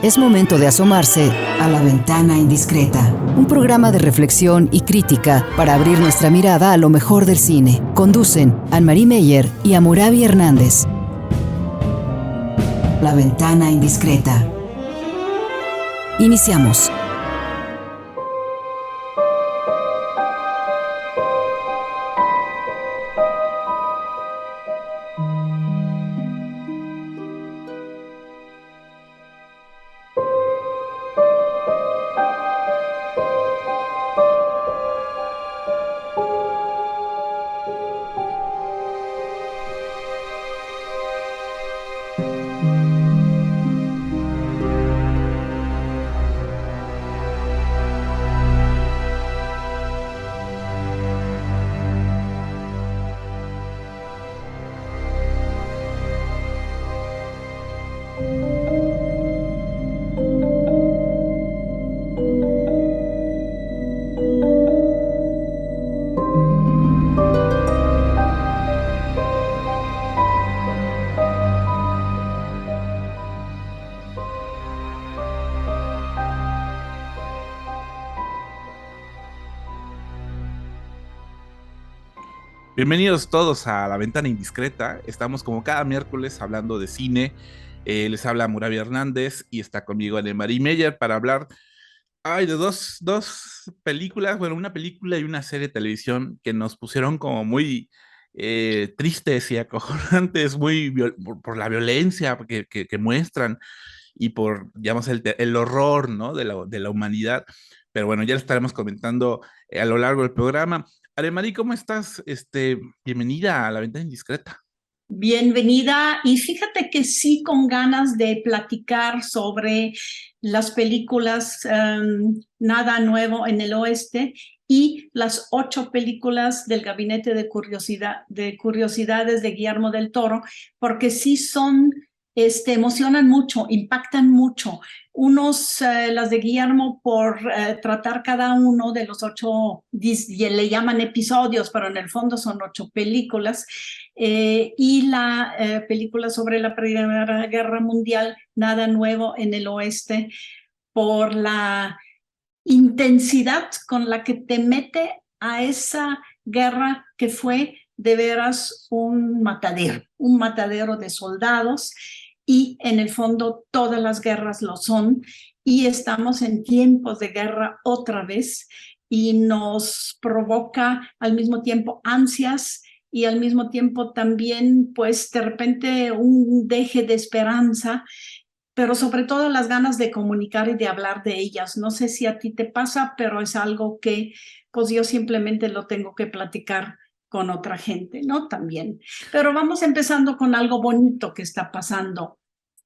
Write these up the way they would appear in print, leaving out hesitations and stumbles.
Es momento de asomarse a La Ventana Indiscreta, un programa de reflexión y crítica para abrir nuestra mirada a lo mejor del cine. Conducen Anne-Marie Meyer y Hammurabi Hernández. La Ventana Indiscreta. Iniciamos. Bienvenidos todos a La Ventana Indiscreta. Estamos como cada miércoles hablando de cine. Les habla Hammurabi Hernández y está conmigo Anne-Marie Meyer para hablar de dos películas, bueno, una película y una serie de televisión que nos pusieron como muy tristes y acojonantes, por la violencia que muestran y por, digamos, el horror, ¿no? de la humanidad. Pero bueno, ya lo estaremos comentando a lo largo del programa. Anne-Marie, ¿cómo estás? Bienvenida a La Ventana Indiscreta. Bienvenida, y fíjate que sí, con ganas de platicar sobre las películas Nada Nuevo en el Oeste y las 8 películas del Gabinete de Curiosidades de Guillermo del Toro, porque sí son, emocionan mucho, impactan mucho. Las de Guillermo por tratar cada uno de los 8, le llaman episodios, pero en el fondo son 8 películas. Y la película sobre la Primera Guerra Mundial, Nada Nuevo en el Oeste, por la intensidad con la que te mete a esa guerra que fue de veras un matadero de soldados, y en el fondo todas las guerras lo son, y estamos en tiempos de guerra otra vez, y nos provoca al mismo tiempo ansias y al mismo tiempo también, pues de repente un deje de esperanza, pero sobre todo las ganas de comunicar y de hablar de ellas. No sé si a ti te pasa, pero es algo que pues yo simplemente lo tengo que platicar con otra gente, ¿no? También. Pero vamos empezando con algo bonito que está pasando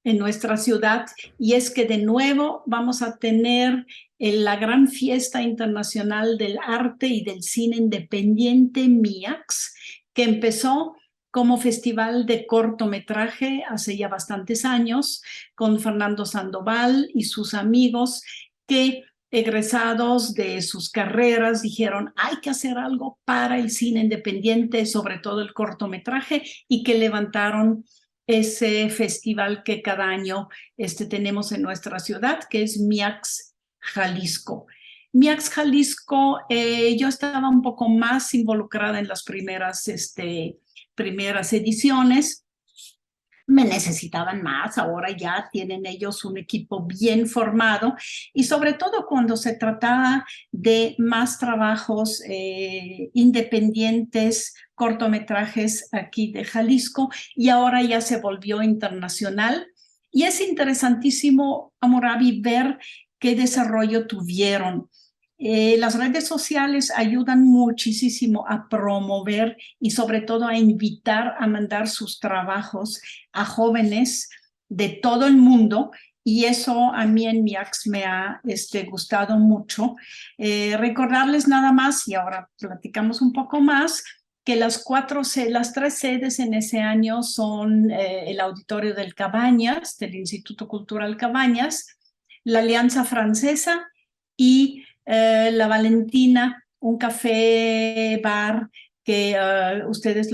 en nuestra ciudad, y es que de nuevo vamos a tener la gran fiesta internacional del arte y del cine independiente MIAX, que empezó como festival de cortometraje hace ya bastantes años, con Fernando Sandoval y sus amigos, que egresados de sus carreras dijeron hay que hacer algo para el cine independiente, sobre todo el cortometraje, y que levantaron ese festival que cada año tenemos en nuestra ciudad, que es MIAX Jalisco. MIAX Jalisco, yo estaba un poco más involucrada en las primeras ediciones. Me necesitaban más, ahora ya tienen ellos un equipo bien formado, y sobre todo cuando se trataba de más trabajos independientes, cortometrajes aquí de Jalisco, y ahora ya se volvió internacional. Y es interesantísimo, Hammurabi, ver qué desarrollo tuvieron. Las redes sociales ayudan muchísimo a promover y sobre todo a invitar a mandar sus trabajos a jóvenes de todo el mundo, y eso a mí en MIAX me ha gustado mucho. Recordarles nada más, y ahora platicamos un poco más, que las 3 sedes en ese año son el Auditorio del Cabañas, del Instituto Cultural Cabañas, la Alianza Francesa y La Valentina, un café bar que ustedes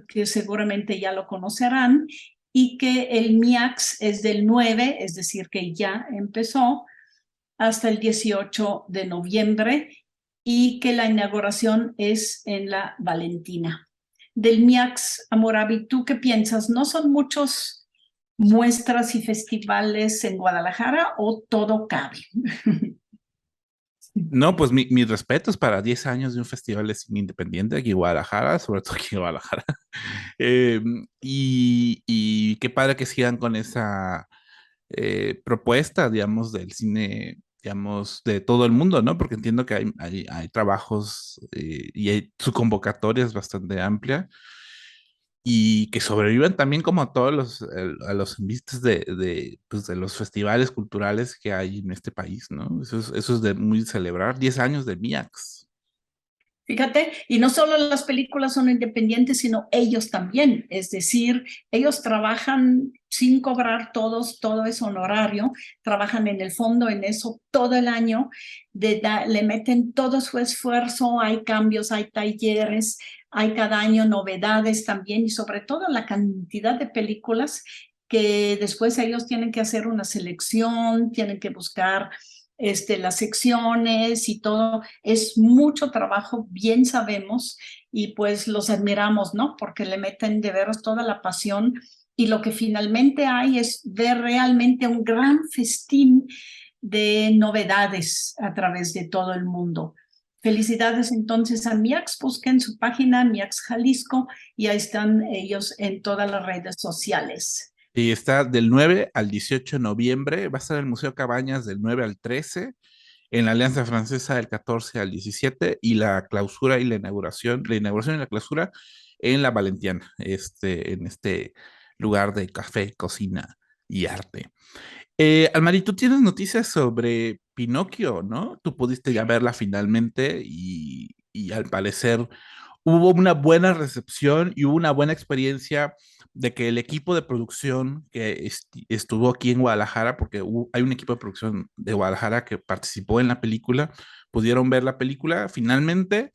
que seguramente ya lo conocerán, y que el MIAX es del 9, es decir, que ya empezó, hasta el 18 de noviembre y que la inauguración es en la Valentina. Del MIAX, Hammurabi, ¿tú qué piensas? ¿No son muchos muestras y festivales en Guadalajara o todo cabe? No, pues mis respetos para 10 años de un festival de cine independiente aquí en Guadalajara, sobre todo aquí en Guadalajara. Eh, y qué padre que sigan con esa propuesta, digamos, del cine, digamos, de todo el mundo, ¿no? Porque entiendo que hay trabajos su convocatoria es bastante amplia y que sobrevivan también como a todos a los envistes pues, de los festivales culturales que hay en este país, ¿no? Eso es de muy celebrar. 10 años de MIAX. Fíjate, y no solo las películas son independientes, sino ellos también. Es decir, ellos trabajan sin cobrar todo es honorario, trabajan en el fondo en eso todo el año, le meten todo su esfuerzo, hay cambios, hay talleres, hay cada año novedades también y sobre todo la cantidad de películas que después ellos tienen que hacer una selección, tienen que buscar las secciones y todo, es mucho trabajo, bien sabemos, y pues los admiramos, ¿no? Porque le meten de veras toda la pasión y lo que finalmente hay es ver realmente un gran festín de novedades a través de todo el mundo. Felicidades entonces a MIAX, busquen su página MIAX Jalisco y ahí están ellos en todas las redes sociales. Y está del 9 al 18 de noviembre, va a estar en el Museo Cabañas del 9 al 13, en la Alianza Francesa del 14 al 17 y la clausura y la inauguración y la clausura en la Valentiana, en este lugar de café, cocina y arte. Almari, tú tienes noticias sobre Pinocchio, ¿no? Tú pudiste ya verla finalmente y al parecer hubo una buena recepción y hubo una buena experiencia de que el equipo de producción que estuvo aquí en Guadalajara, porque hay un equipo de producción de Guadalajara que participó en la película, pudieron ver la película finalmente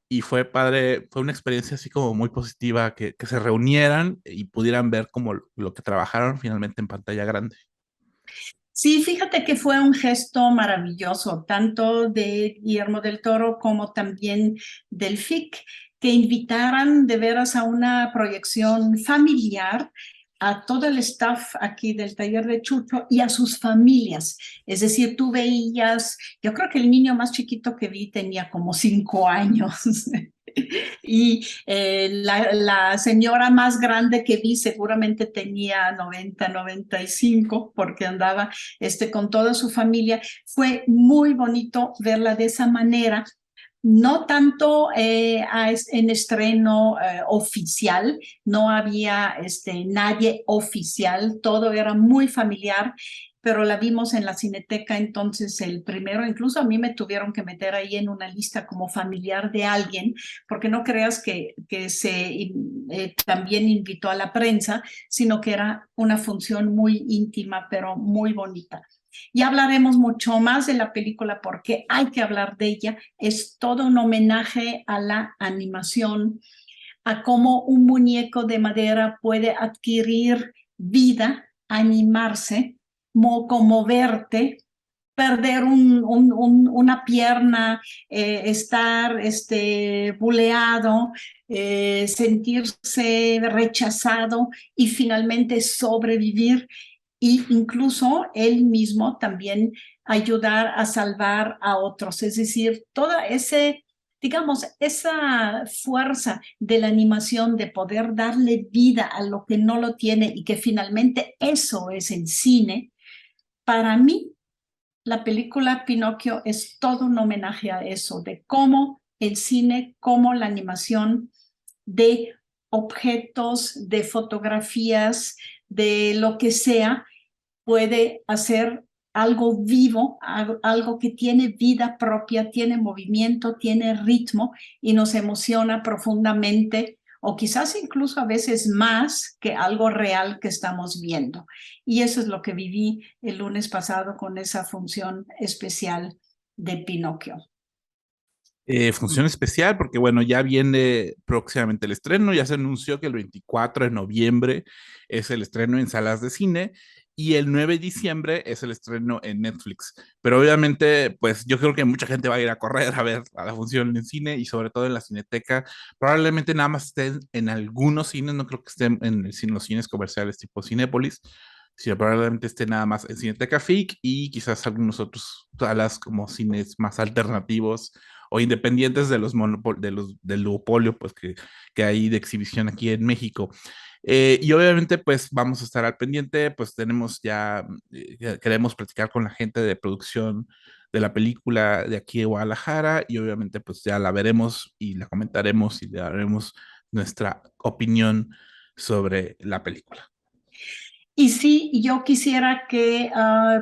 y fue padre, fue una experiencia así como muy positiva que se reunieran y pudieran ver como lo que trabajaron finalmente en pantalla grande. Sí, fíjate que fue un gesto maravilloso, tanto de Guillermo del Toro como también del FIC, que invitaran de veras a una proyección familiar a todo el staff aquí del taller de Chucho y a sus familias. Es decir, tú veías, yo creo que el niño más chiquito que vi tenía como 5 años. Y la señora más grande que vi seguramente tenía 90, 95, porque andaba con toda su familia. Fue muy bonito verla de esa manera. No tanto en estreno oficial, no había nadie oficial, todo era muy familiar, pero la vimos en la Cineteca, entonces el primero, incluso a mí me tuvieron que meter ahí en una lista como familiar de alguien, porque no creas que se también invitó a la prensa, sino que era una función muy íntima, pero muy bonita. Ya hablaremos mucho más de la película porque hay que hablar de ella. Es todo un homenaje a la animación, a cómo un muñeco de madera puede adquirir vida, animarse, conmoverte, perder una pierna, estar buleado, sentirse rechazado y finalmente sobrevivir e incluso él mismo también ayudar a salvar a otros. Es decir, toda digamos, esa fuerza de la animación de poder darle vida a lo que no lo tiene y que finalmente eso es el cine, para mí la película Pinocchio es todo un homenaje a eso, de cómo el cine, cómo la animación de objetos, de fotografías, de lo que sea, puede hacer algo vivo, algo que tiene vida propia, tiene movimiento, tiene ritmo y nos emociona profundamente o quizás incluso a veces más que algo real que estamos viendo. Y eso es lo que viví el lunes pasado con esa función especial de Pinocchio. función especial, porque bueno, ya viene próximamente el estreno, ya se anunció que el 24 de noviembre es el estreno en salas de cine y el 9 de diciembre es el estreno en Netflix. Pero obviamente, pues yo creo que mucha gente va a ir a correr a ver a la función en cine y sobre todo en la Cineteca. Probablemente nada más estén en algunos cines, no creo que estén en los cines comerciales tipo Cinépolis, sino probablemente esté nada más en Cineteca FIC y quizás algunos otros salas como cines más alternativos o independientes de los del duopolio pues que hay de exhibición aquí en México. Y obviamente pues vamos a estar al pendiente, pues tenemos ya, queremos platicar con la gente de producción de la película de aquí de Guadalajara y obviamente pues ya la veremos y la comentaremos y le daremos nuestra opinión sobre la película. Y sí, yo quisiera que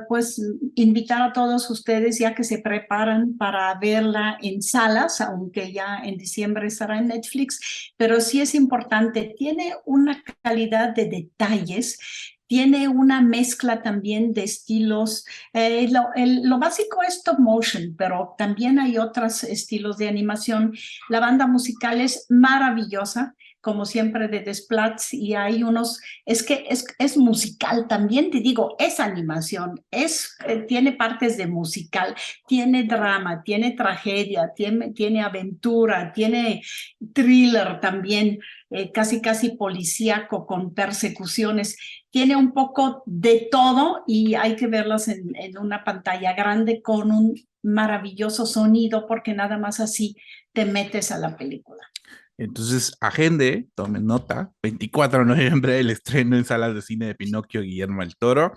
pues invitar a todos ustedes ya que se preparan para verla en salas, aunque ya en diciembre estará en Netflix, pero sí es importante, tiene una calidad de detalles. Tiene una mezcla también de estilos. Lo básico es stop motion, pero también hay otros estilos de animación. La banda musical es maravillosa, como siempre de Desplatz, y hay unos es que es musical también, te digo, es animación, tiene partes de musical, tiene drama, tiene tragedia, tiene aventura, tiene thriller también, casi casi policíaco con persecuciones. Tiene un poco de todo y hay que verlas en una pantalla grande con un maravilloso sonido porque nada más así te metes a la película. Entonces, agende, tomen nota, 24 de noviembre el estreno en salas de cine de Pinocchio Guillermo del Toro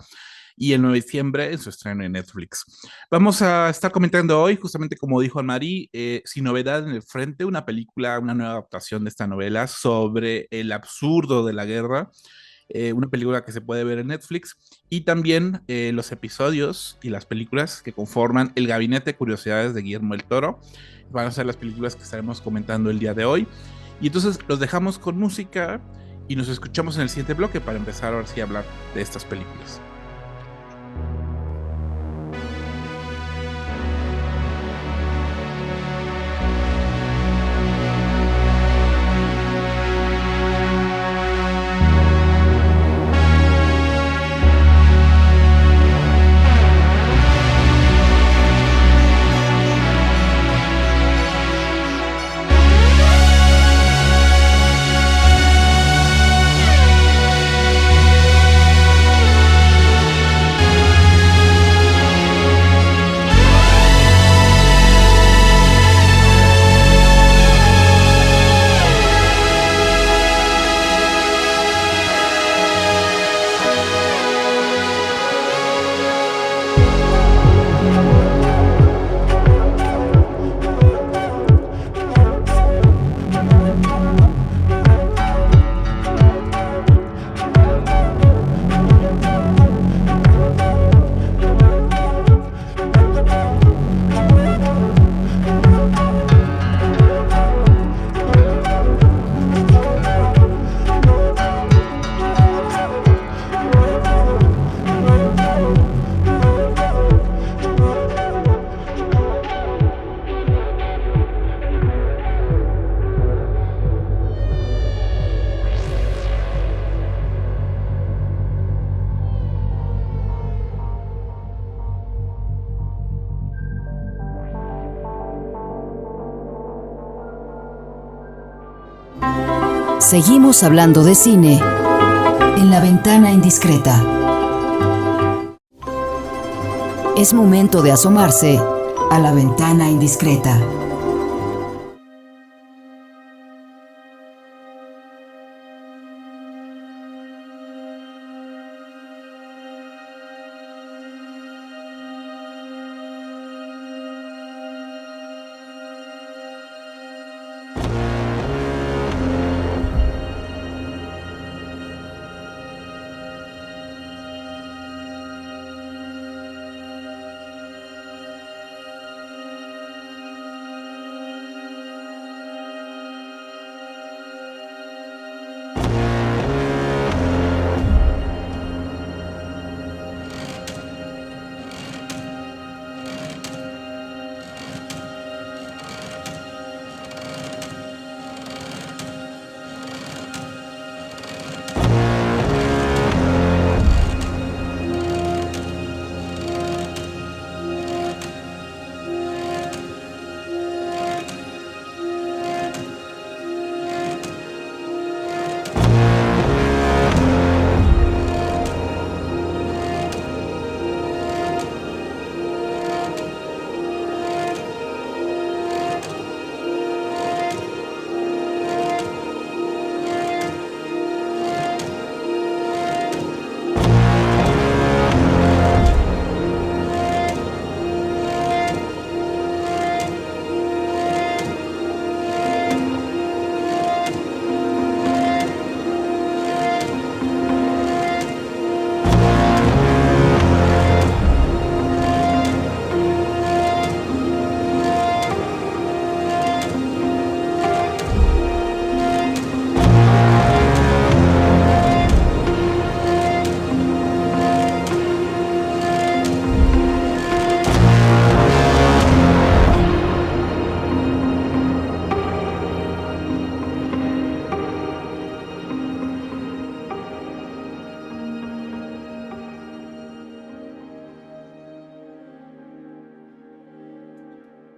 y el 9 de diciembre en su estreno en Netflix. Vamos a estar comentando hoy, justamente como dijo Anne-Marie, Sin Novedad en el Frente, una película, una nueva adaptación de esta novela sobre el absurdo de la guerra, una película que se puede ver en Netflix, y también los episodios y las películas que conforman El Gabinete de Curiosidades de Guillermo del Toro. Van a ser las películas que estaremos comentando el día de hoy. Y entonces los dejamos con música y nos escuchamos en el siguiente bloque para empezar ahora sí a hablar de estas películas. Seguimos hablando de cine en La Ventana Indiscreta. Es momento de asomarse a La Ventana Indiscreta.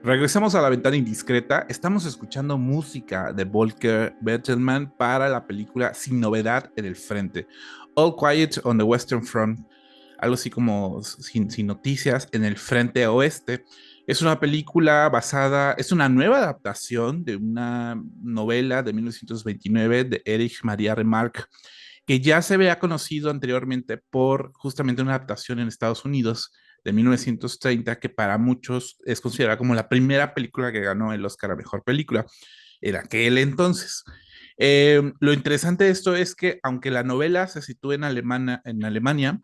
Regresamos a La Ventana Indiscreta. Estamos escuchando música de Volker Bertelmann para la película Sin Novedad en el Frente. All Quiet on the Western Front. Algo así como sin noticias en el Frente Oeste. Es una película basada, es una nueva adaptación de una novela de 1929 de Erich Maria Remarque, que ya se había conocido anteriormente por justamente una adaptación en Estados Unidos de 1930, que para muchos es considerada como la primera película que ganó el Oscar a Mejor Película en aquel entonces. Lo interesante de esto es que aunque la novela se sitúa en Alemania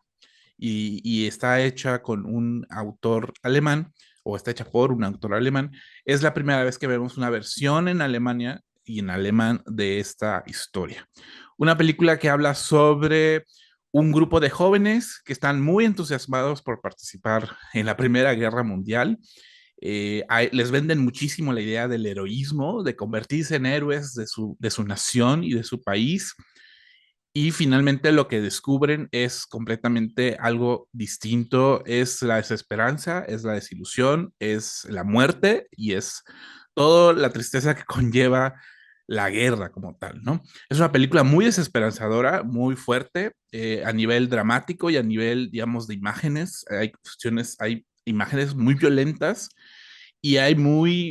y está hecha con un autor alemán, o está hecha por un autor alemán, es la primera vez que vemos una versión en Alemania y en alemán de esta historia. Una película que habla sobre un grupo de jóvenes que están muy entusiasmados por participar en la Primera Guerra Mundial. Les venden muchísimo la idea del heroísmo, de convertirse en héroes de su nación y de su país. Y finalmente lo que descubren es completamente algo distinto, es la desesperanza, es la desilusión, es la muerte y es toda la tristeza que conlleva la guerra como tal, ¿no? Es una película muy desesperanzadora, muy fuerte a nivel dramático y a nivel, digamos, de imágenes. Hay imágenes muy violentas y hay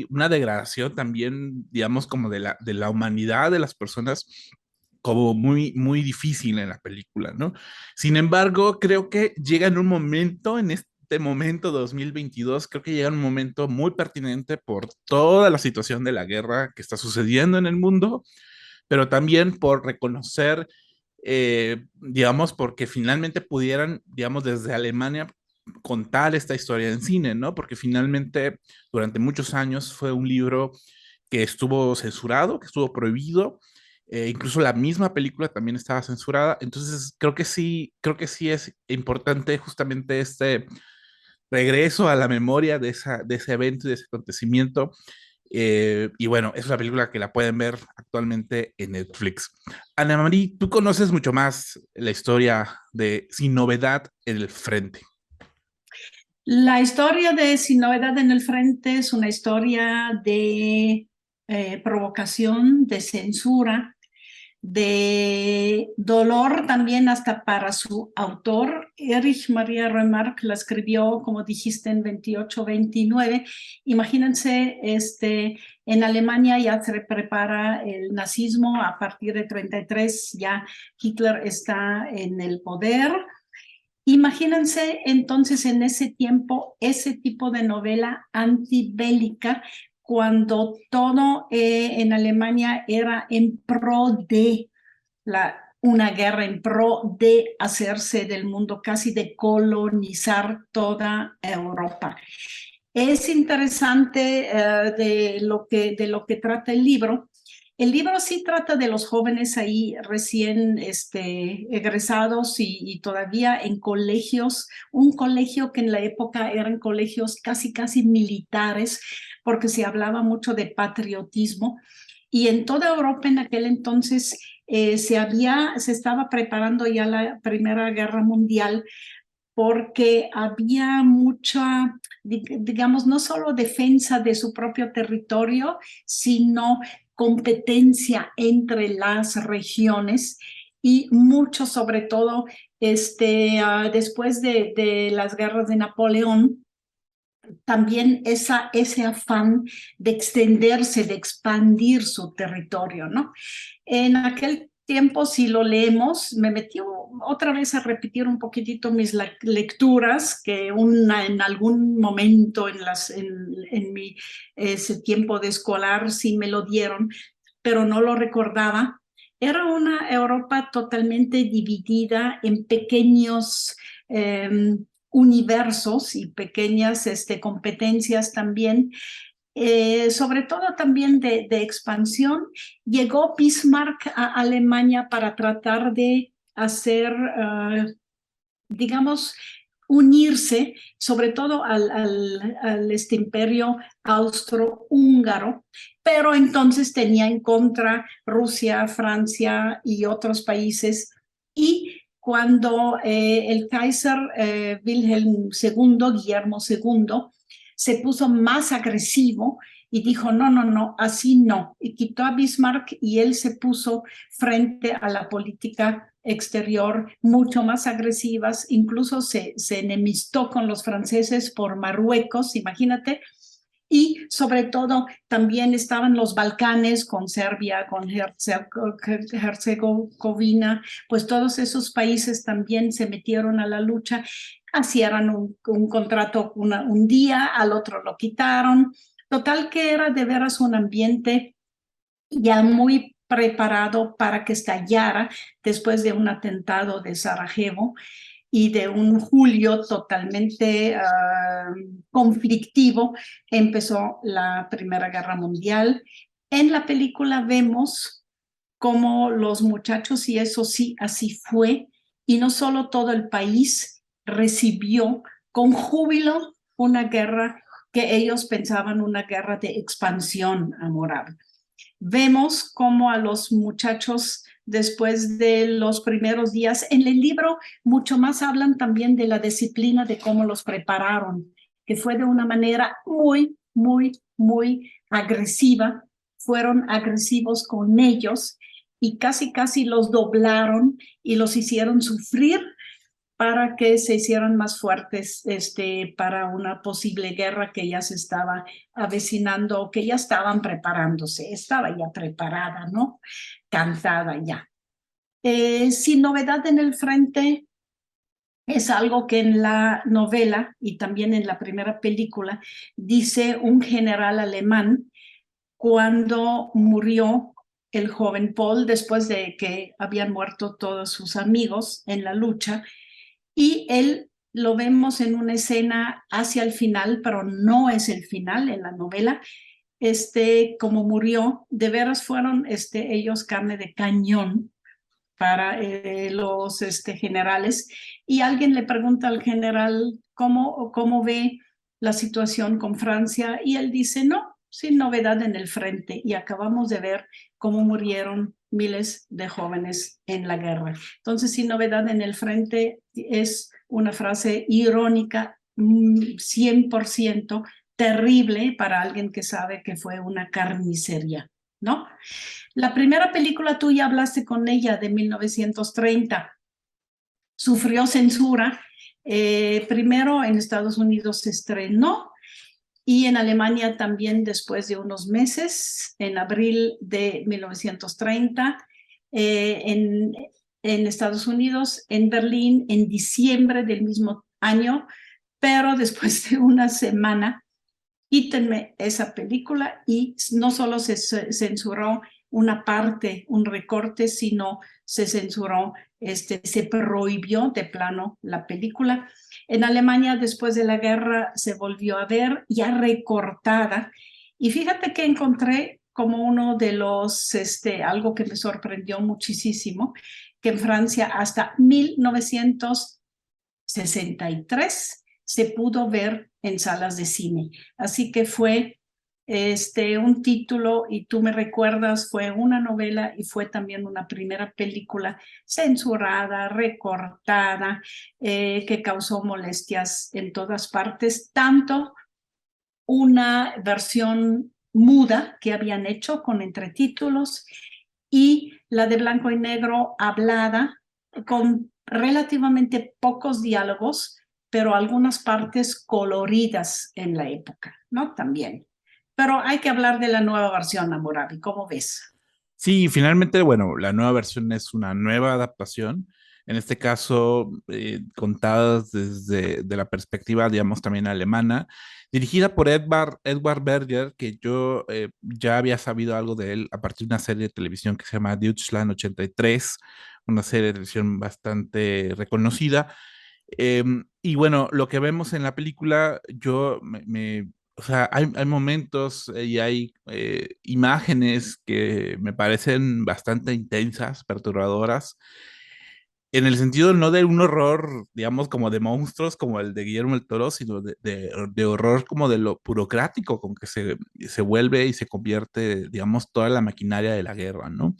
una degradación también, digamos, como de la humanidad de las personas como muy difícil en la película, ¿no? Sin embargo, creo que llega en un momento, en este momento 2022, creo que llega en un momento muy pertinente por toda la situación de la guerra que está sucediendo en el mundo, pero también por reconocer, digamos, porque finalmente pudieran, digamos, desde Alemania contar esta historia en cine, ¿no? Porque finalmente durante muchos años fue un libro que estuvo censurado, que estuvo prohibido, incluso la misma película también estaba censurada, entonces creo que sí es importante justamente este regreso a la memoria de ese evento y de ese acontecimiento. Y bueno, es una película que la pueden ver actualmente en Netflix. Ana María, tú conoces mucho más la historia de Sin Novedad en el Frente. La historia de Sin Novedad en el Frente es una historia de provocación, de censura, de dolor también hasta para su autor. Erich Maria Remarque la escribió, como dijiste, en 28-29. Imagínense, en Alemania ya se prepara el nazismo, a partir de 33 ya Hitler está en el poder. Imagínense entonces en ese tiempo ese tipo de novela antibélica, cuando todo en Alemania era en pro de una guerra, en pro de hacerse del mundo, casi de colonizar toda Europa. Es interesante de lo que trata el libro. El libro sí trata de los jóvenes ahí recién egresados y todavía en colegios, un colegio que en la época eran colegios casi militares, porque se hablaba mucho de patriotismo. Y en toda Europa en aquel entonces se estaba preparando ya la Primera Guerra Mundial, porque había mucha, digamos, no solo defensa de su propio territorio, sino competencia entre las regiones y mucho, sobre todo, después de las guerras de Napoleón, también ese afán de extenderse, de expandir su territorio, ¿no? En aquel tiempo, si lo leemos, me metí otra vez a repetir un poquitito mis lecturas que en algún momento en mi ese tiempo de escolar sí me lo dieron, pero no lo recordaba. Era una Europa totalmente dividida en pequeños universos y pequeñas competencias también, sobre todo también de expansión. Llegó Bismarck a Alemania para tratar de hacer, digamos, unirse sobre todo al imperio austrohúngaro, pero entonces tenía en contra Rusia, Francia y otros países. Y cuando el Kaiser Wilhelm II, Guillermo II, se puso más agresivo y dijo, no, no, no, así no. Y quitó a Bismarck y él se puso frente a la política exterior mucho más agresivas, incluso se enemistó con los franceses por Marruecos, imagínate, y sobre todo también estaban los Balcanes con Serbia, con Herzegovina, pues todos esos países también se metieron a la lucha, hacían un contrato un día, al otro lo quitaron, total que era de veras un ambiente ya muy preparado para que estallara después de un atentado de Sarajevo y de un julio totalmente conflictivo, empezó la Primera Guerra Mundial. En la película vemos cómo los muchachos, y eso sí, así fue, y no solo todo el país recibió con júbilo una guerra que ellos pensaban una guerra de expansión a moral. Vemos cómo a los muchachos después de los primeros días, en el libro mucho más hablan también de la disciplina de cómo los prepararon, que fue de una manera muy, muy, muy agresiva. Fueron agresivos con ellos y casi, casi los doblaron y los hicieron sufrir para que se hicieran más fuertes para una posible guerra que ya se estaba avecinando, que ya estaban preparándose, estaba ya preparada, ¿no? Cantada ya. Sin novedad en el frente, es algo que en la novela y también en la primera película dice un general alemán cuando murió el joven Paul después de que habían muerto todos sus amigos en la lucha. Y él lo vemos en una escena hacia el final, pero no es el final en la novela. Como murió, de veras fueron ellos carne de cañón para los generales. Y alguien le pregunta al general cómo ve la situación con Francia y él dice, no, sin novedad en el frente. Y acabamos de ver cómo murieron miles de jóvenes en la guerra. Entonces, sin novedad en el frente es una frase irónica, 100% terrible para alguien que sabe que fue una carnicería, ¿no? La primera película tú ya hablaste con ella de 1930. Sufrió censura. Primero en Estados Unidos se estrenó y en Alemania también después de unos meses, en abril de 1930, en Estados Unidos, en Berlín, en diciembre del mismo año, pero después de una semana, quítenme esa película y no solo se censuró una parte, un recorte, sino se censuró, se prohibió de plano la película. En Alemania, después de la guerra, se volvió a ver ya recortada. Y fíjate que encontré como uno de los, algo que me sorprendió muchísimo, que en Francia hasta 1963 se pudo ver en salas de cine. Así que fue un título, y tú me recuerdas, fue una novela y fue también una primera película censurada, recortada, que causó molestias en todas partes, tanto una versión muda que habían hecho con entretítulos y la de blanco y negro hablada con relativamente pocos diálogos, pero algunas partes coloridas en la época, ¿no? También. Pero hay que hablar de la nueva versión, Hammurabi, ¿cómo ves? Sí, finalmente, bueno, la nueva versión es una nueva adaptación, en este caso contadas desde de la perspectiva, digamos, también alemana, dirigida por Edward Berger, que yo ya había sabido algo de él a partir de una serie de televisión que se llama Deutschland 83, una serie de televisión bastante reconocida. Y bueno, lo que vemos en la película, o sea, hay momentos y hay imágenes que me parecen bastante intensas, perturbadoras, en el sentido no de un horror, digamos, como de monstruos, como el de Guillermo el Toro, sino de horror como de lo burocrático con que se vuelve y se convierte, digamos, toda la maquinaria de la guerra, ¿no?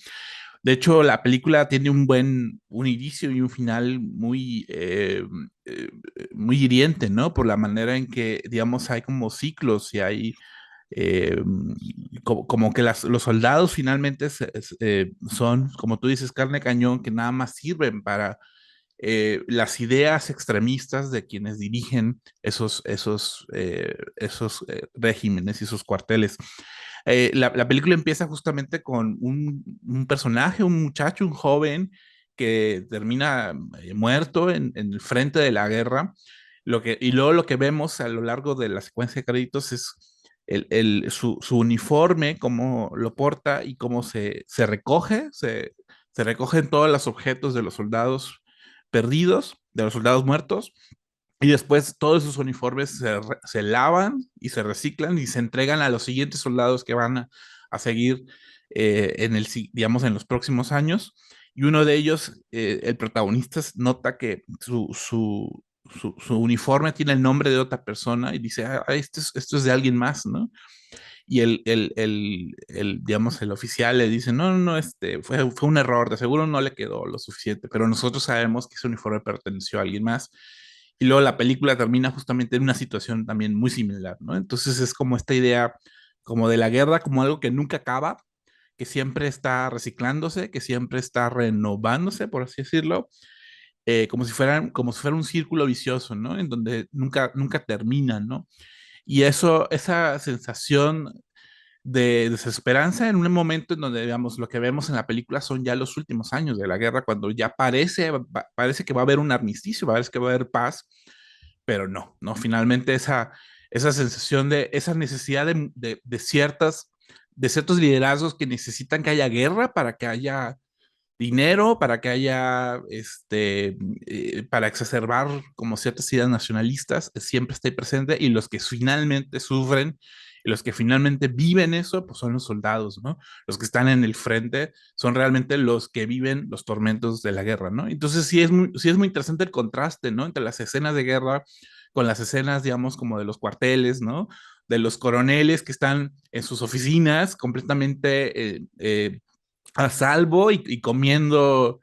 De hecho, la película tiene un inicio y un final eh, muy hiriente, ¿no? Por la manera en que, digamos, hay como ciclos y hay eh, como que los soldados finalmente son, como tú dices, carne cañón, que nada más sirven para las ideas extremistas de quienes dirigen esos regímenes y esos cuarteles. La película empieza justamente con un personaje, un muchacho, un joven que termina muerto en el frente de la guerra. Y luego lo que vemos a lo largo de la secuencia de créditos es su uniforme, cómo lo porta y cómo se recogen todos los objetos de los soldados perdidos, de los soldados muertos, y después todos esos uniformes se lavan y se reciclan y se entregan a los siguientes soldados que van a seguir digamos, en los próximos años. Y uno de ellos, el protagonista, nota que su uniforme tiene el nombre de otra persona y dice, ah, esto es de alguien más, ¿no? Y digamos, el oficial le dice, no, no, no, fue un error, de seguro no le quedó lo suficiente, pero nosotros sabemos que ese uniforme perteneció a alguien más. Y luego la película termina justamente en una situación también muy similar, ¿no? Entonces es como esta idea como de la guerra como algo que nunca acaba, que siempre está reciclándose, que siempre está renovándose, por así decirlo, como si fuera un círculo vicioso, ¿no? En donde nunca termina, ¿no? Y esa sensación de desesperanza en un momento en donde, digamos, lo que vemos en la película son ya los últimos años de la guerra, cuando ya parece que va a haber un armisticio, parece que va a haber paz, pero no, no, finalmente esa sensación esa necesidad de ciertos liderazgos que necesitan que haya guerra para que haya dinero, para que haya, para exacerbar como ciertas ideas nacionalistas, siempre está ahí presente y los que finalmente sufren, y los que finalmente viven eso, pues son los soldados, ¿no? Los que están en el frente son realmente los que viven los tormentos de la guerra, ¿no? Entonces sí es muy interesante el contraste, ¿no? Entre las escenas de guerra con las escenas, digamos, como de los cuarteles, ¿no? De los coroneles que están en sus oficinas completamente a salvo y comiendo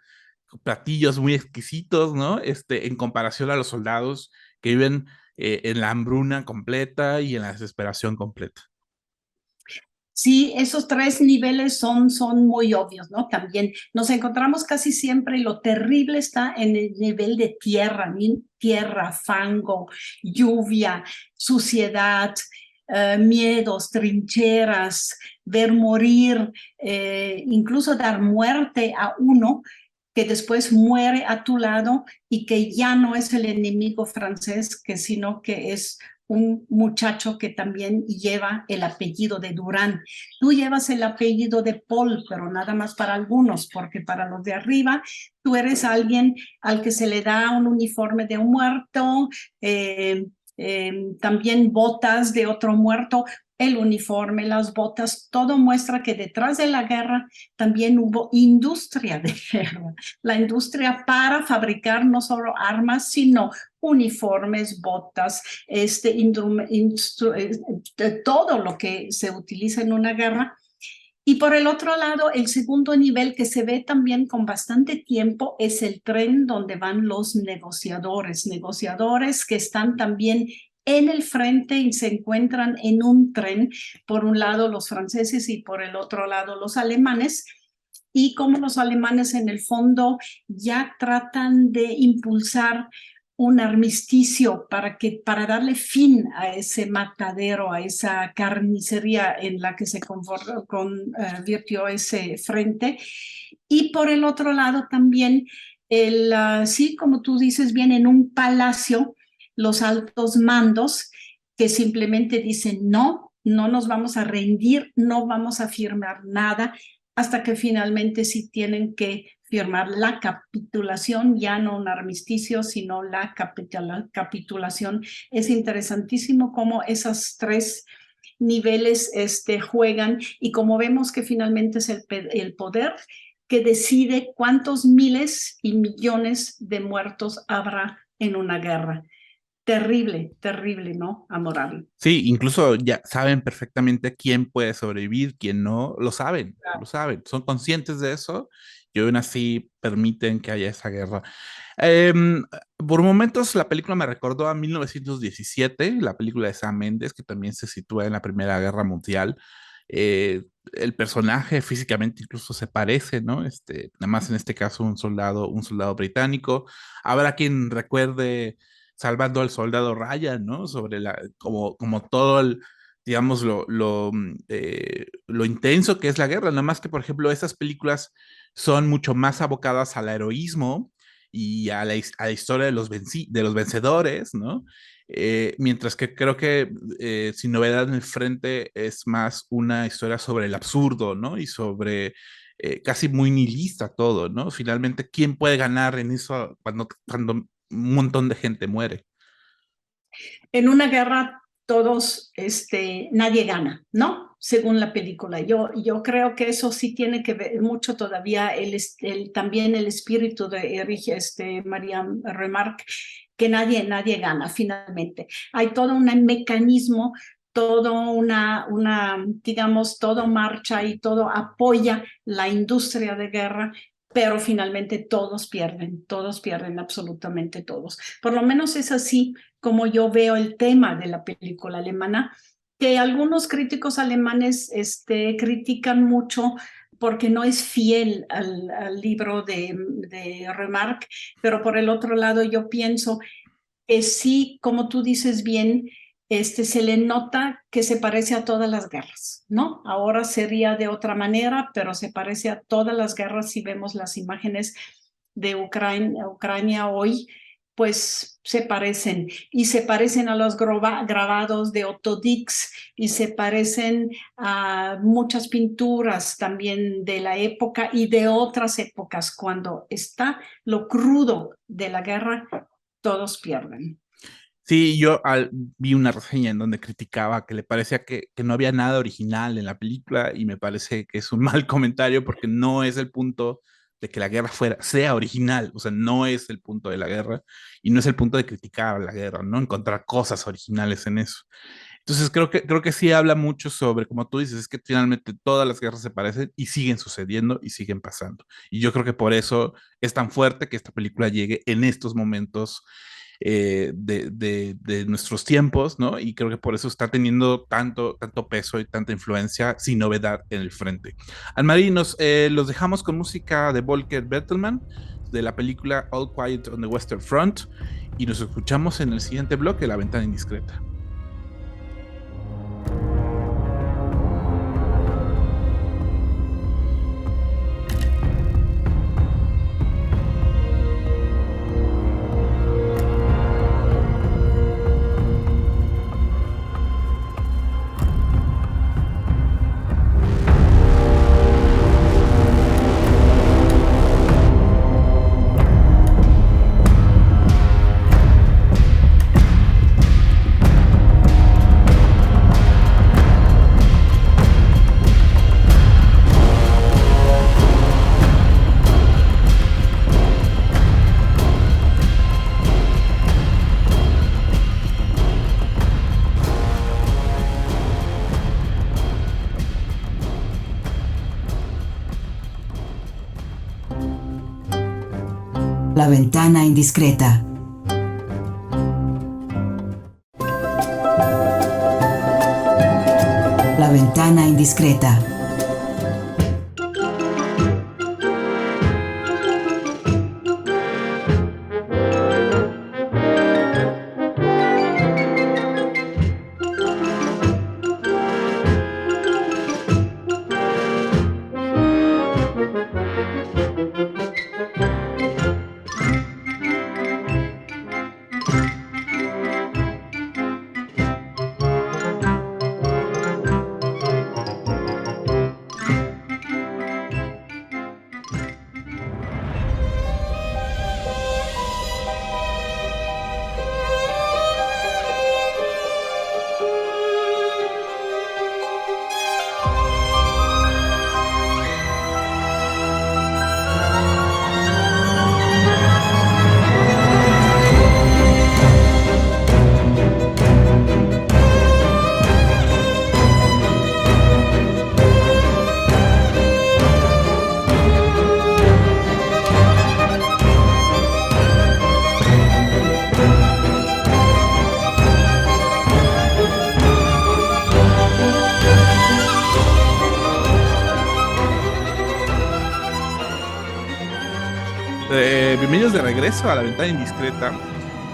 platillos muy exquisitos, ¿no? En comparación a los soldados que viven en la hambruna completa y en la desesperación completa. Sí, esos tres niveles son muy obvios, ¿no? También nos encontramos casi siempre y lo terrible está en el nivel de tierra, tierra, fango, lluvia, suciedad, miedos, trincheras, ver morir, incluso dar muerte a uno que después muere a tu lado y que ya no es el enemigo francés, sino que es un muchacho que también lleva el apellido de Durán. Tú llevas el apellido de Paul, pero nada más para algunos, porque para los de arriba tú eres alguien al que se le da un uniforme de un muerto, también botas de otro muerto, el uniforme, las botas, todo muestra que detrás de la guerra también hubo industria de guerra, la industria para fabricar no solo armas, sino uniformes, botas, todo lo que se utiliza en una guerra. Y por el otro lado, el segundo nivel que se ve también con bastante tiempo es el tren donde van los negociadores que están también en el frente y se encuentran en un tren, por un lado los franceses y por el otro lado los alemanes, y como los alemanes en el fondo ya tratan de impulsar un armisticio para darle fin a ese matadero, a esa carnicería en la que se convirtió ese frente. Y por el otro lado también, sí, como tú dices, bien en un palacio, los altos mandos que simplemente dicen no, no nos vamos a rendir, no vamos a firmar nada, hasta que finalmente sí tienen que firmar la capitulación, ya no un armisticio, sino la capitulación. Es interesantísimo cómo esos tres niveles juegan y como vemos que finalmente es el poder que decide cuántos miles y millones de muertos habrá en una guerra. terrible, terrible, ¿no? Amorable. Sí, incluso ya saben perfectamente quién puede sobrevivir, quién no, lo saben, son conscientes de eso y aún así permiten que haya esa guerra. Em, por momentos la película me recordó a 1917, la película de Sam Mendes, que también se sitúa en la Primera Guerra Mundial. Eh, el personaje físicamente incluso se parece, ¿no? Nada más en este caso un soldado británico. Habrá quien recuerde Salvando al Soldado Ryan, ¿no? Sobre como todo digamos, lo intenso que es la guerra. Nada más que, por ejemplo, esas películas son mucho más abocadas al heroísmo y a la historia de de los vencedores, ¿no? Mientras que creo que Sin Novedad en el Frente es más una historia sobre el absurdo, ¿no? Y sobre casi muy nihilista todo, ¿no? Finalmente, ¿quién puede ganar en eso cuando un montón de gente muere? En una guerra todos, nadie gana, ¿no? Según la película. Yo creo que eso sí tiene que ver mucho todavía también el espíritu de Erich, María Remarque, que nadie gana finalmente. Hay todo un mecanismo, todo digamos, todo marcha y todo apoya la industria de guerra, pero finalmente todos pierden, absolutamente todos. Por lo menos es así como yo veo el tema de la película alemana, que algunos críticos alemanes critican mucho porque no es fiel al libro de Remarque, pero por el otro lado yo pienso que sí, como tú dices bien, se le nota que se parece a todas las guerras, ¿no? Ahora sería de otra manera, pero se parece a todas las guerras si vemos las imágenes de Ucrania hoy, pues se parecen y se parecen a los grabados de Otto Dix y se parecen a muchas pinturas también de la época y de otras épocas. Cuando está lo crudo de la guerra, todos pierden. Sí, vi una reseña en donde criticaba que le parecía que no había nada original en la película y me parece que es un mal comentario porque no es el punto de que la guerra sea original, o sea, no es el punto de la guerra y no es el punto de criticar la guerra, ¿no? Encontrar cosas originales en eso. Entonces creo que sí habla mucho sobre, como tú dices, es que finalmente todas las guerras se parecen y siguen sucediendo y siguen pasando. Y yo creo que por eso es tan fuerte que esta película llegue en estos momentos de nuestros tiempos, ¿no? Y creo que por eso está teniendo tanto peso y tanta influencia sin novedad en el frente. Almarí, los dejamos con música de Volker Bertelmann, de la película All Quiet on the Western Front, y nos escuchamos en el siguiente bloque, La Ventana Indiscreta. La Ventana Indiscreta. La Ventana Indiscreta. Bienvenidos de regreso a La Ventana Indiscreta.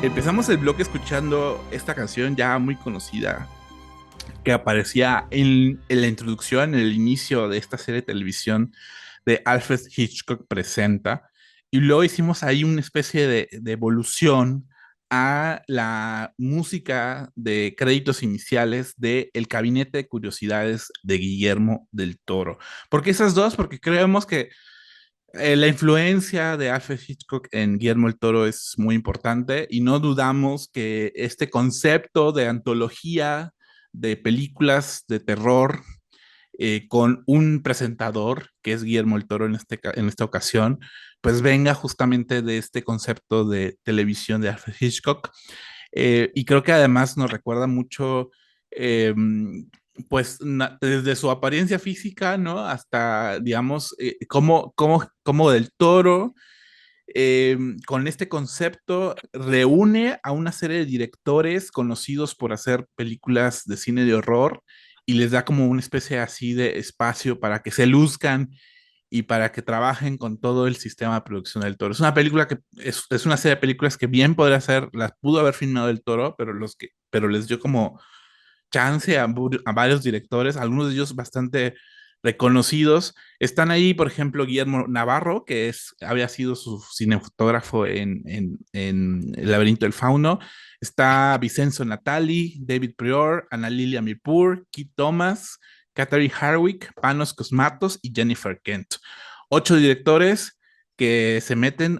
Empezamos el bloque escuchando esta canción ya muy conocida que aparecía en la introducción, en el inicio de esta serie de televisión de Alfred Hitchcock Presenta, y luego hicimos ahí una especie de evolución a la música de créditos iniciales de El Gabinete de Curiosidades de Guillermo del Toro. ¿Por qué esas dos? Porque creemos que la influencia de Alfred Hitchcock en Guillermo del Toro es muy importante y no dudamos que este concepto de antología de películas de terror con un presentador que es Guillermo del Toro en esta ocasión, pues venga justamente de este concepto de televisión de Alfred Hitchcock. Y creo que además nos recuerda mucho, eh, pues desde su apariencia física, ¿no? Hasta, digamos, cómo del Toro, eh, con este concepto, reúne a una serie de directores conocidos por hacer películas de cine de horror y les da como una especie así de espacio para que se luzcan y para que trabajen con todo el sistema de producción del Toro. Es una película que es una serie de películas que bien podría ser, las pudo haber filmado el Toro, pero les dio como chance a varios directores, algunos de ellos bastante reconocidos. Están ahí, por ejemplo, Guillermo Navarro, que había sido su cinefotógrafo en El laberinto del fauno. Está Vincenzo Natali, David Prior, Ana Lilia Mirpur, Keith Thomas, Catherine Hardwicke, Panos Cosmatos y Jennifer Kent. 8 directores que se meten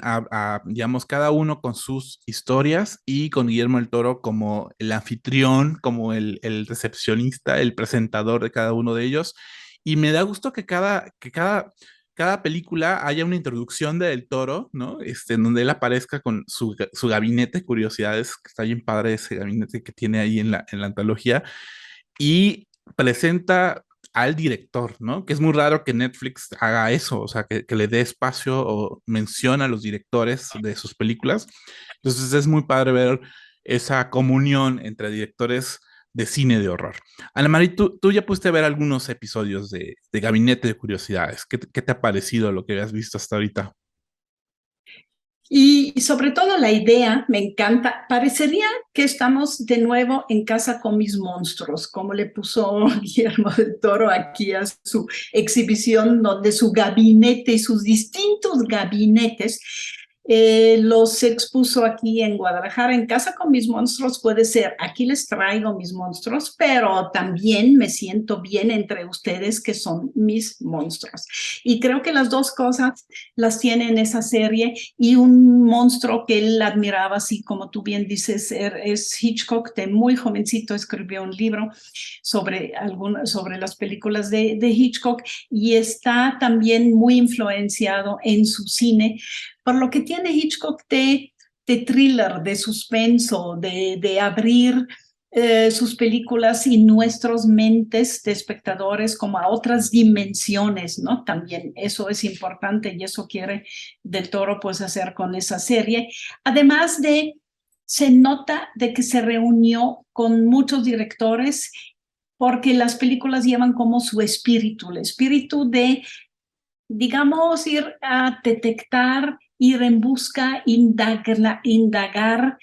digamos, cada uno con sus historias y con Guillermo del Toro como el anfitrión, como el recepcionista, el presentador de cada uno de ellos. Y me da gusto que cada película haya una introducción de Del Toro, ¿no? En donde él aparezca con su gabinete de curiosidades, que está bien padre ese gabinete que tiene ahí en la antología, y presenta al director, ¿no? Que es muy raro que Netflix haga eso, o sea, que le dé espacio o menciona a los directores de sus películas. Entonces es muy padre ver esa comunión entre directores de cine de horror. Ana María, tú ya pudiste ver algunos episodios de Gabinete de Curiosidades. ¿Qué te ha parecido lo que has visto hasta ahorita? Y sobre todo la idea, me encanta. Parecería que estamos de nuevo en casa con mis monstruos, como le puso Guillermo del Toro aquí a su exhibición, donde su gabinete y sus distintos gabinetes los expuso aquí en Guadalajara. En casa con mis monstruos puede ser, aquí les traigo mis monstruos, pero también me siento bien entre ustedes que son mis monstruos. Y creo que las dos cosas las tiene en esa serie, y un monstruo que él admiraba, así como tú bien dices, es Hitchcock. De muy jovencito escribió un libro sobre las películas de Hitchcock, y está también muy influenciado en su cine por lo que tiene Hitchcock de thriller, de suspenso, de abrir sus películas y nuestras mentes de espectadores como a otras dimensiones, ¿no? También eso es importante, y eso quiere Del Toro pues hacer con esa serie. Además se nota de que se reunió con muchos directores, porque las películas llevan como su espíritu, el espíritu de, digamos, ir a detectar, ir en busca, indagar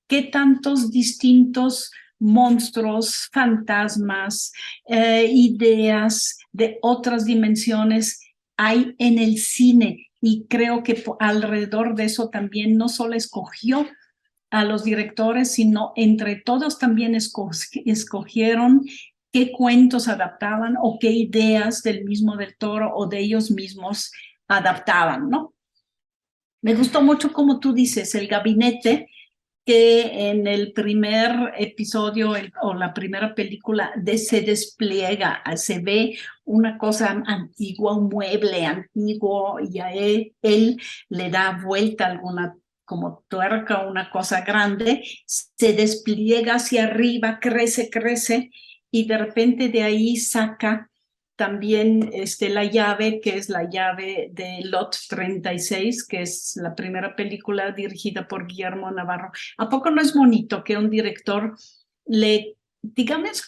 qué tantos distintos monstruos, fantasmas, ideas de otras dimensiones hay en el cine. Y creo que alrededor de eso también no solo escogió a los directores, sino entre todos también escogieron qué cuentos adaptaban o qué ideas del mismo Del Toro o de ellos mismos adaptaban, ¿no? Me gustó mucho, como tú dices, el gabinete, que en el primer episodio o la primera película se despliega, se ve una cosa antigua, un mueble antiguo, y a él le da vuelta alguna como tuerca, una cosa grande, se despliega hacia arriba, crece, y de repente de ahí saca también la llave, que es la llave de Lot 36, que es la primera película dirigida por Guillermo Navarro. ¿A poco no es bonito que un director digamos,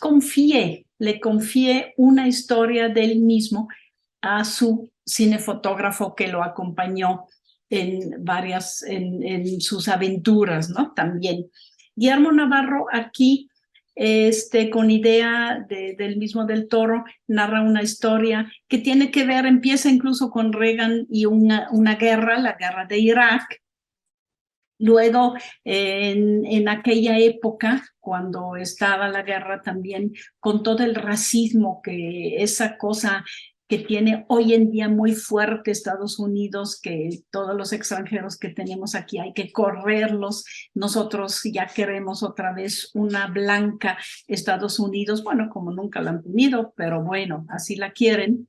le confíe una historia de él mismo a su cinefotógrafo que lo acompañó en sus aventuras, ¿no? También. Guillermo Navarro aquí, con idea del mismo del Toro, narra una historia que tiene que ver, empieza incluso con Reagan y una guerra, la guerra de Irak. Luego, en aquella época, cuando estaba la guerra también, con todo el racismo, que esa cosa que tiene hoy en día muy fuerte Estados Unidos, que todos los extranjeros que tenemos aquí hay que correrlos. Nosotros ya queremos otra vez una blanca Estados Unidos, bueno, como nunca la han tenido, pero bueno, así la quieren.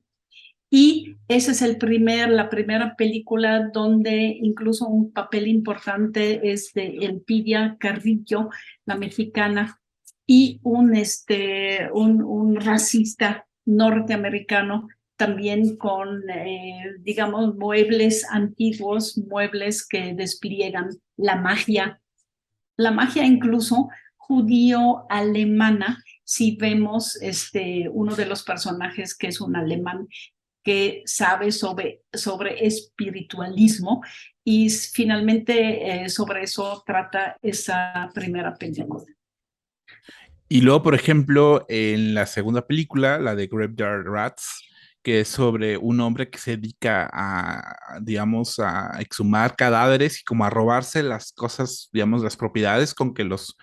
Y esa es la primera película donde incluso un papel importante es de Elpidia Carrillo, la mexicana, y un racista norteamericano, también con, digamos, muebles antiguos, muebles que despliegan la magia incluso judío-alemana. Si vemos uno de los personajes que es un alemán que sabe sobre espiritualismo, y finalmente sobre eso trata esa primera película. Y luego, por ejemplo, en la segunda película, la de Graveyard Rats, que es sobre un hombre que se dedica digamos, a exhumar cadáveres y como a robarse las cosas, digamos, las propiedades con que los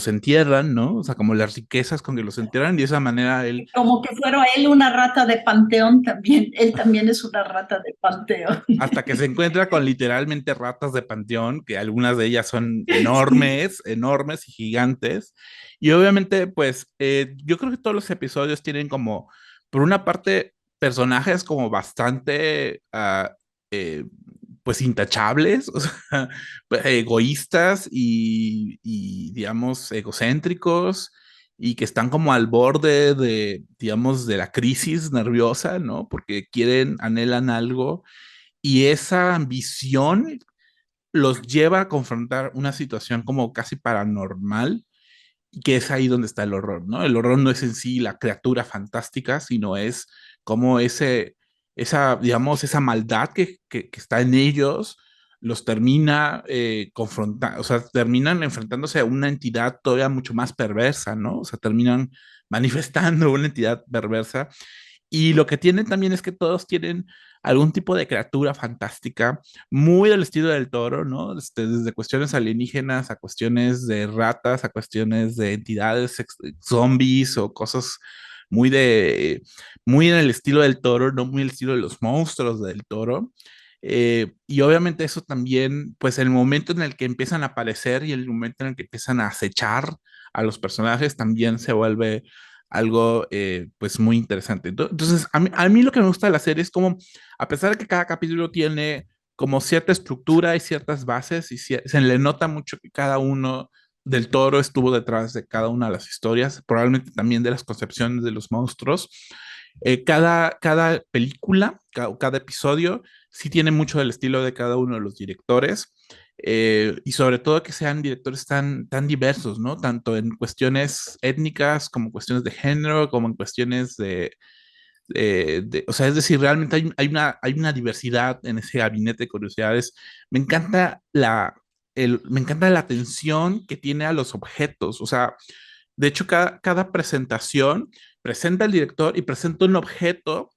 entierran, ¿no? O sea, como las riquezas con que los entierran, y de esa manera él... Como que fuera él una rata de panteón también, él también es una rata de panteón. Hasta que se encuentra con literalmente ratas de panteón, que algunas de ellas son enormes, enormes y gigantes. Y obviamente, pues, yo creo que todos los episodios tienen como, por una parte, personajes como bastante, pues, intachables, o sea, egoístas digamos, egocéntricos, y que están como al borde de, digamos, de la crisis nerviosa, ¿no? Porque anhelan algo, y esa ambición los lleva a confrontar una situación como casi paranormal, y que es ahí donde está el horror, ¿no? El horror no es en sí la criatura fantástica, sino es como digamos, esa maldad que está en ellos los termina confrontando, o sea, terminan enfrentándose a una entidad todavía mucho más perversa, ¿no? O sea, terminan manifestando una entidad perversa, y lo que tienen también es que todos tienen algún tipo de criatura fantástica, muy del estilo del Toro, ¿no? Desde cuestiones alienígenas a cuestiones de ratas, a cuestiones de entidades zombies o cosas muy muy en el estilo del Toro, no muy el estilo de los monstruos del Toro. Y obviamente eso también, pues el momento en el que empiezan a aparecer y el momento en el que empiezan a acechar a los personajes también se vuelve algo pues muy interesante. Entonces, a mí lo que me gusta de la serie es como, a pesar de que cada capítulo tiene como cierta estructura y ciertas bases, y se le nota mucho que cada uno del Toro estuvo detrás de cada una de las historias, probablemente también de las concepciones de los monstruos. Cada película, cada episodio, sí tiene mucho del estilo de cada uno de los directores, y sobre todo que sean directores tan diversos, ¿no? Tanto en cuestiones étnicas como cuestiones de género, como en cuestiones o sea, es decir, realmente hay una diversidad en ese gabinete de curiosidades. Me encanta me encanta la atención que tiene a los objetos, o sea, de hecho, cada presentación presenta el director y presenta un objeto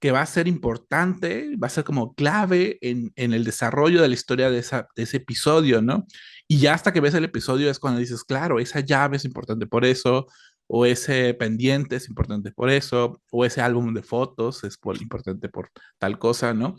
que va a ser importante, va a ser como clave en el desarrollo de la historia de ese episodio, ¿no? Y ya hasta que ves el episodio es cuando dices, claro, esa llave es importante por eso, o ese pendiente es importante por eso, o ese álbum de fotos es importante por tal cosa, ¿no?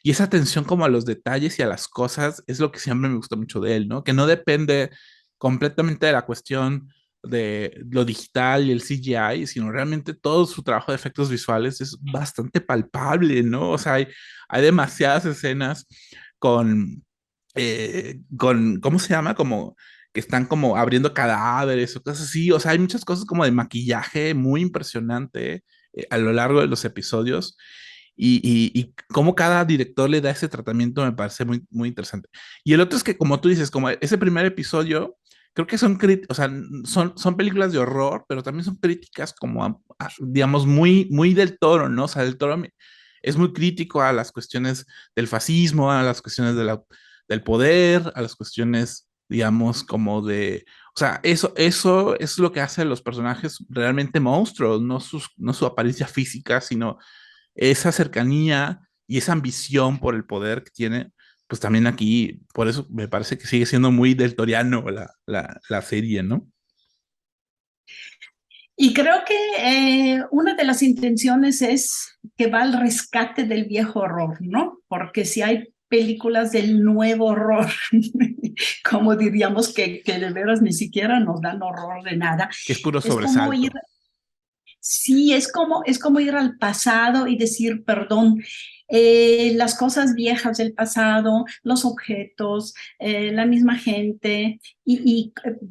Y esa atención como a los detalles y a las cosas es lo que siempre me gusta mucho de él, ¿no? Que no depende completamente de la cuestión de lo digital y el CGI, sino realmente todo su trabajo de efectos visuales es bastante palpable, ¿no? O sea, hay demasiadas escenas ¿cómo se llama? Como que están como abriendo cadáveres o cosas así, o sea, hay muchas cosas como de maquillaje muy impresionante a lo largo de los episodios. Y cómo cada director le da ese tratamiento me parece muy, muy interesante. Y el otro es que, como tú dices, como ese primer episodio, creo que o sea, son películas de horror, pero también son críticas como, digamos, muy, muy del Toro, ¿no? O sea, del Toro es muy crítico a las cuestiones del fascismo, a las cuestiones del poder, a las cuestiones, digamos, como de, o sea, eso es lo que hace a los personajes realmente monstruos, no su apariencia física, sino esa cercanía y esa ambición por el poder que tiene, pues también aquí, por eso me parece que sigue siendo muy del Toriano la serie, ¿no? Y creo que una de las intenciones es que va al rescate del viejo horror, ¿no? Porque si hay películas del nuevo horror, como diríamos que de veras ni siquiera nos dan horror de nada, Que es puro es como ir, sobresalto. sí, es como ir al pasado y decir, perdón, las cosas viejas del pasado, los objetos, la misma gente,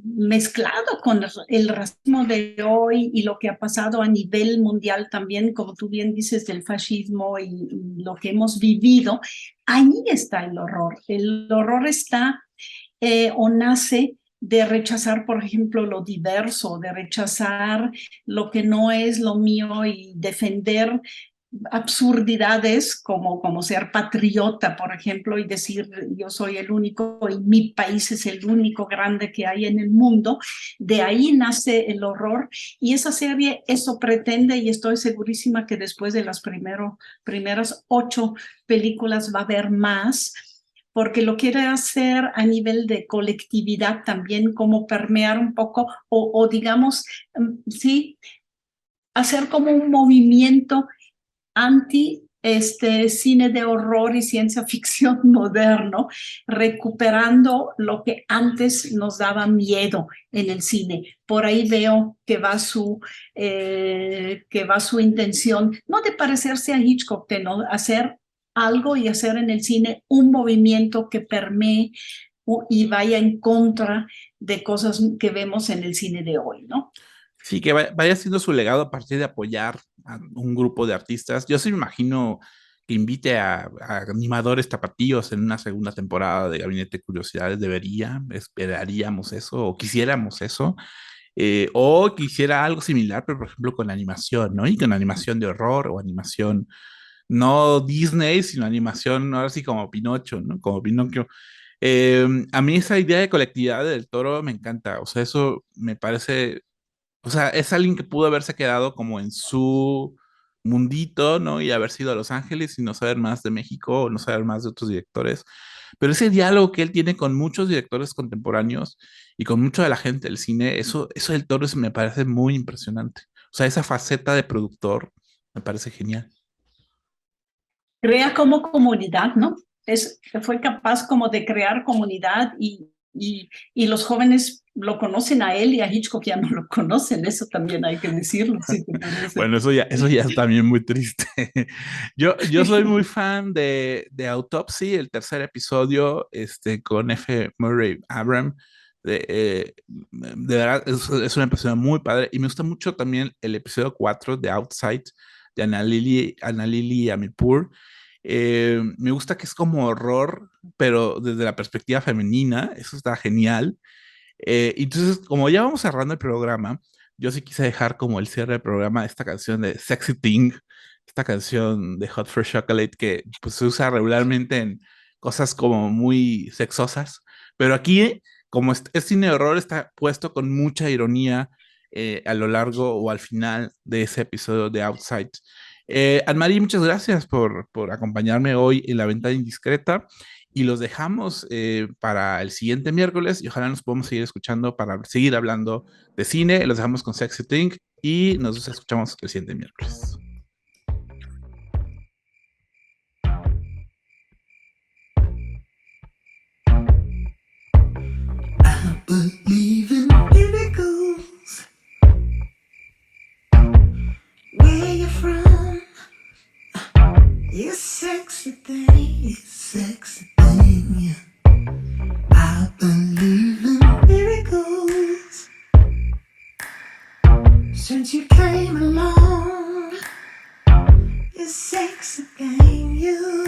mezclado con el racismo de hoy y lo que ha pasado a nivel mundial también, como tú bien dices, del fascismo y lo que hemos vivido, ahí está el horror. El horror está o nace de rechazar, por ejemplo, lo diverso, de rechazar lo que no es lo mío y defender absurdidades como ser patriota, por ejemplo, y decir yo soy el único y mi país es el único grande que hay en el mundo. De ahí nace el horror y esa serie eso pretende y estoy segurísima que después de las primeras 8 películas va a haber más porque lo quiere hacer a nivel de colectividad también, como permear un poco o digamos, sí, hacer como un movimiento anti cine de horror y ciencia ficción moderno, recuperando lo que antes nos daba miedo en el cine. Por ahí veo que va su intención, no de parecerse a Hitchcock, de no hacer algo y hacer en el cine un movimiento que permee y vaya en contra de cosas que vemos en el cine de hoy, ¿no? Sí, que vaya siendo su legado a partir de apoyar a un grupo de artistas. Yo sí me imagino que invite a animadores tapatíos en una segunda temporada de Gabinete de Curiosidades. Esperaríamos eso, o quisiéramos eso. O quisiera algo similar, pero por ejemplo con animación, ¿no? Y con animación de horror o animación no Disney, sino animación, ahora sí como Pinocho, ¿no? Como Pinocchio. A mí esa idea de colectividad del Toro me encanta, o sea, eso me parece, o sea, es alguien que pudo haberse quedado como en su mundito, ¿no? Y haber sido a Los Ángeles y no saber más de México o no saber más de otros directores. Pero ese diálogo que él tiene con muchos directores contemporáneos y con mucha de la gente del cine, eso del Toro me parece muy impresionante. O sea, esa faceta de productor me parece genial. Crea como comunidad, ¿no? Fue capaz como de crear comunidad y los jóvenes lo conocen a él y a Hitchcock ya no lo conocen, eso también hay que decirlo, si te parece. Bueno, eso ya es también muy triste. Yo soy muy fan de Autopsy, el tercer episodio, con F. Murray Abraham. De verdad, es una persona muy padre. Y me gusta mucho también el episodio 4 de Outside, de Anna Lily Amirpour. Me gusta que es como horror, pero desde la perspectiva femenina. Eso está genial. Entonces, como ya vamos cerrando el programa, yo sí quise dejar como el cierre del programa esta canción de Sexy Thing, esta canción de Hot for Chocolate que pues, se usa regularmente en cosas como muy sexosas, pero aquí, como es cine de horror, está puesto con mucha ironía a lo largo o al final de ese episodio de Outside. Anne-Marie, muchas gracias por acompañarme hoy en La Ventana Indiscreta y los dejamos para el siguiente miércoles y ojalá nos podamos seguir escuchando para seguir hablando de cine. Los dejamos con Sexy Thing y nos escuchamos el siguiente miércoles. I believe in miracles. Where you from? You sexy thing, you sexy thing. I believe in miracles. Since you came along, you sexy thing, you.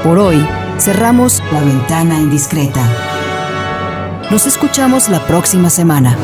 Por hoy, cerramos La Ventana Indiscreta. Nos escuchamos la próxima semana.